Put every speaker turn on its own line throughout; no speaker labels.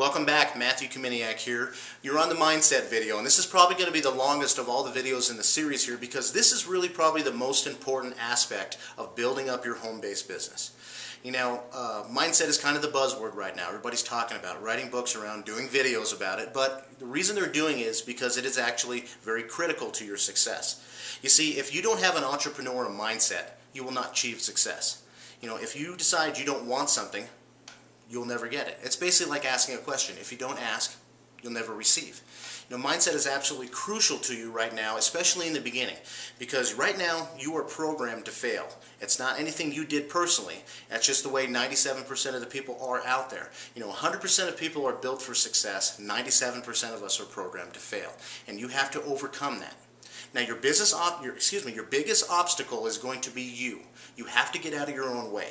Welcome back, Matthew Kaminiak here. You're on the Mindset video, and this is probably going to be the longest of all the videos in the series here because this is really probably the most important aspect of building up your home-based business. You know, mindset is kind of the buzzword right now. Everybody's talking about it, writing books around, doing videos about it, but the reason they're doing it is because it is actually very critical to your success. You see, if you don't have an entrepreneurial mindset, you will not achieve success. You know, if you decide you don't want something, you'll never get it. It's basically like asking a question. If you don't ask, you'll never receive. You know, mindset is absolutely crucial to you right now, especially in the beginning, because right now you are programmed to fail. It's not anything you did personally. That's just the way 97% of the people are out there. You know, 100% of people are built for success. 97% of us are programmed to fail, and you have to overcome that. Now, your biggest obstacle is going to be you. You have to get out of your own way.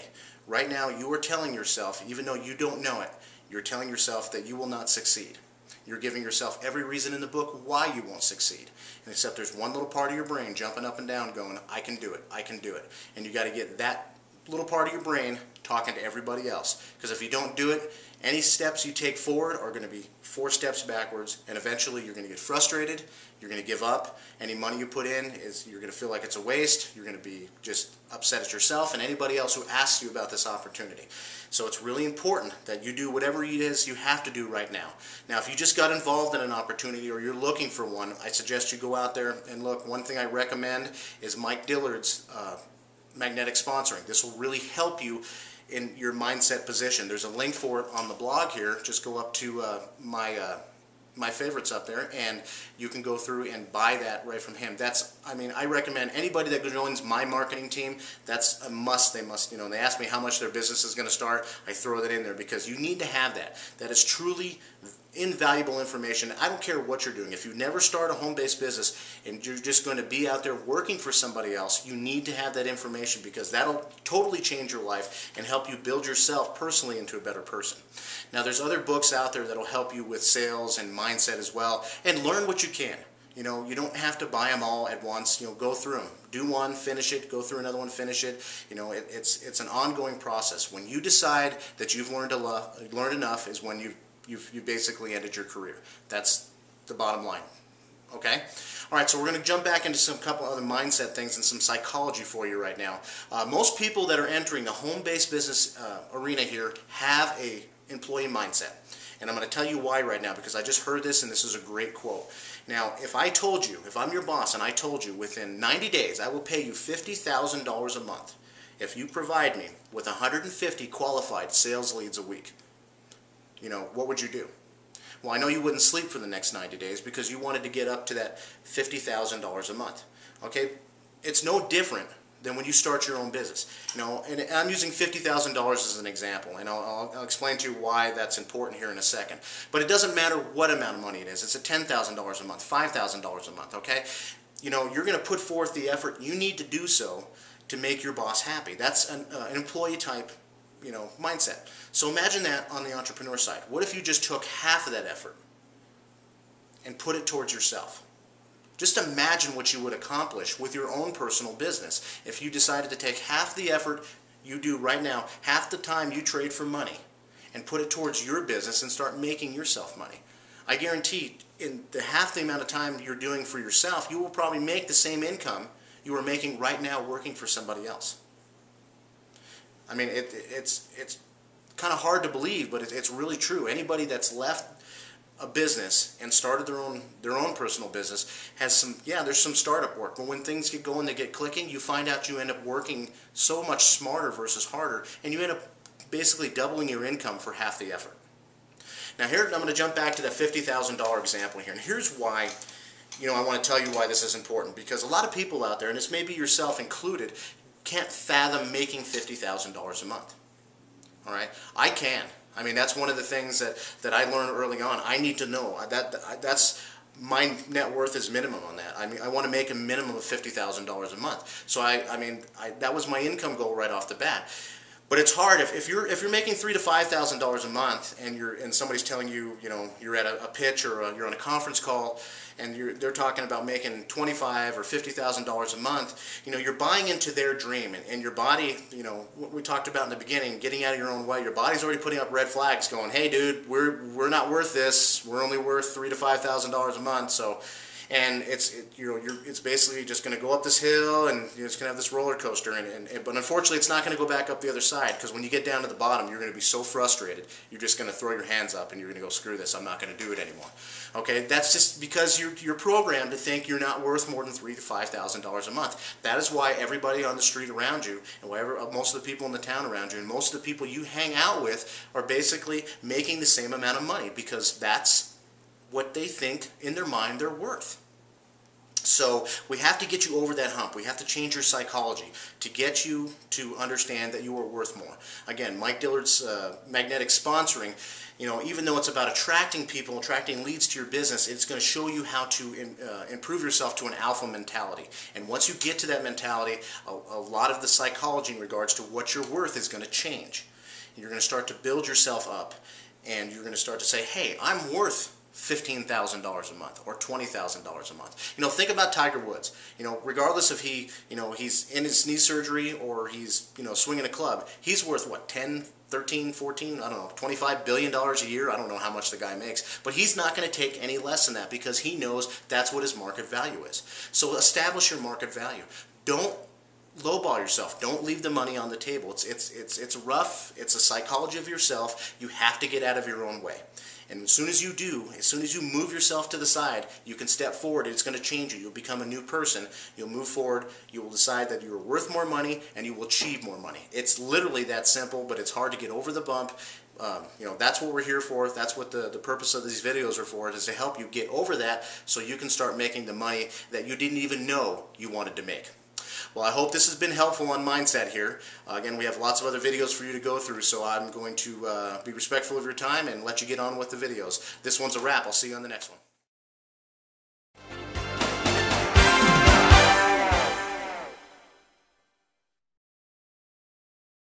Right now, you are telling yourself, even though you don't know it, you're telling yourself that you will not succeed. You're giving yourself every reason in the book why you won't succeed. And except there's one little part of your brain jumping up and down going, I can do it, I can do it. And you got to get that little part of your brain talking to everybody else. Because if you don't do it, any steps you take forward are going to be 4 steps backwards, and eventually you're going to get frustrated, you're going to give up. Any money you put in, you're going to feel like it's a waste, you're going to be just upset at yourself and anybody else who asks you about this opportunity. So it's really important that you do whatever it is you have to do right now. Now, if you just got involved in an opportunity or you're looking for one, I suggest you go out there and look. One thing I recommend is Mike Dillard's magnetic sponsoring. This will really help you in your mindset position. There's a link for it on the blog here. Just go up to my favorites up there, and you can go through and buy that right from him. I recommend anybody that joins my marketing team, that's a must. They must, they ask me how much their business is going to start, I throw that in there because you need to have that. That is truly invaluable information. I don't care what you're doing. If you never start a home-based business and you're just going to be out there working for somebody else, you need to have that information because that'll totally change your life and help you build yourself personally into a better person. Now, there's other books out there that'll help you with sales and mindset as well, and learn what you can. You know, you don't have to buy them all at once. Go through them. Do one, finish it, go through another one, finish it. It's an ongoing process. When you decide that you've learned enough is when you basically ended your career. That's the bottom line. Okay? All right, so we're going to jump back into couple other mindset things and some psychology for you right now. Most people that are entering the home-based business arena here have a employee mindset. And I'm going to tell you why right now because I just heard this and this is a great quote. Now, if I'm your boss and I told you within 90 days I will pay you $50,000 a month if you provide me with 150 qualified sales leads a week, what would you do? Well, I know you wouldn't sleep for the next 90 days because you wanted to get up to that $50,000 a month. Okay? It's no different than when you start your own business. And I'm using $50,000 as an example, and I'll explain to you why that's important here in a second. But it doesn't matter what amount of money it is. It's a $10,000 a month, $5,000 a month, okay? You're going to put forth the effort you need to do so to make your boss happy. That's an employee type mindset. So imagine that on the entrepreneur side. What if you just took half of that effort and put it towards yourself? Just imagine what you would accomplish with your own personal business if you decided to take half the effort you do right now, half the time you trade for money, and put it towards your business and start making yourself money. I guarantee in the half the amount of time you're doing for yourself, you will probably make the same income you are making right now working for somebody else. I mean, it's kind of hard to believe, but it's really true. Anybody that's left a business and started their own personal business has there's some startup work, but when things get going, they get clicking, you find out you end up working so much smarter versus harder, and you end up basically doubling your income for half the effort. Now here, I'm going to jump back to the $50,000 example here, and here's why I want to tell you why this is important, because a lot of people out there, and this may be yourself included, can't fathom making $50,000 a month. All right? I can. I mean, that's one of the things that I learned early on. I need to know. That's my net worth is minimum on that. I mean, I want to make a minimum of $50,000 a month. So that was my income goal right off the bat. But it's hard if you're making $3,000 to $5,000 a month and somebody's telling you, you're at a pitch or you're on a conference call and they're talking about making $25,000 or $50,000 a month. You're buying into their dream, and your body, what we talked about in the beginning, getting out of your own way. Your body's already putting up red flags, going, "Hey, dude, we're not worth this. We're only worth $3,000 to $5,000 a month." So. And it's basically just going to go up this hill, and it's going to have this roller coaster. But unfortunately, it's not going to go back up the other side, because when you get down to the bottom, you're going to be so frustrated, you're just going to throw your hands up and you're going to go, "Screw this! I'm not going to do it anymore." Okay, that's just because you're programmed to think you're not worth more than $3,000 to $5,000 a month. That is why everybody on the street around you, and most of the people in the town around you, and most of the people you hang out with are basically making the same amount of money, because that's what they think in their mind they're worth. So we have to get you over that hump. We have to change your psychology to get you to understand that you are worth more. Again, Mike Dillard's Magnetic Sponsoring, even though it's about attracting people, attracting leads to your business, it's going to show you how to improve yourself to an alpha mentality. And once you get to that mentality, a lot of the psychology in regards to what you're worth is going to change. You're going to start to build yourself up, and you're going to start to say, "Hey, I'm worth $15,000 a month or $20,000 a month." Think about Tiger Woods. Regardless if he's in his knee surgery or he's swinging a club, he's worth what, 10, 13, 14, I don't know, $25 billion a year. I don't know how much the guy makes, but he's not going to take any less than that, because he knows that's what his market value is. So establish your market value. Don't lowball yourself. Don't leave the money on the table. It's rough. It's a psychology of yourself. You have to get out of your own way. And as soon as you do, as soon as you move yourself to the side, you can step forward. It's going to change you. You'll become a new person. You'll move forward. You will decide that you're worth more money, and you will achieve more money. It's literally that simple, but it's hard to get over the bump. That's what we're here for. That's what the purpose of these videos are for, is to help you get over that so you can start making the money that you didn't even know you wanted to make. Well, I hope this has been helpful on Mindset here. Again, we have lots of other videos for you to go through, so I'm going to be respectful of your time and let you get on with the videos. This one's a wrap. I'll see you on the next one.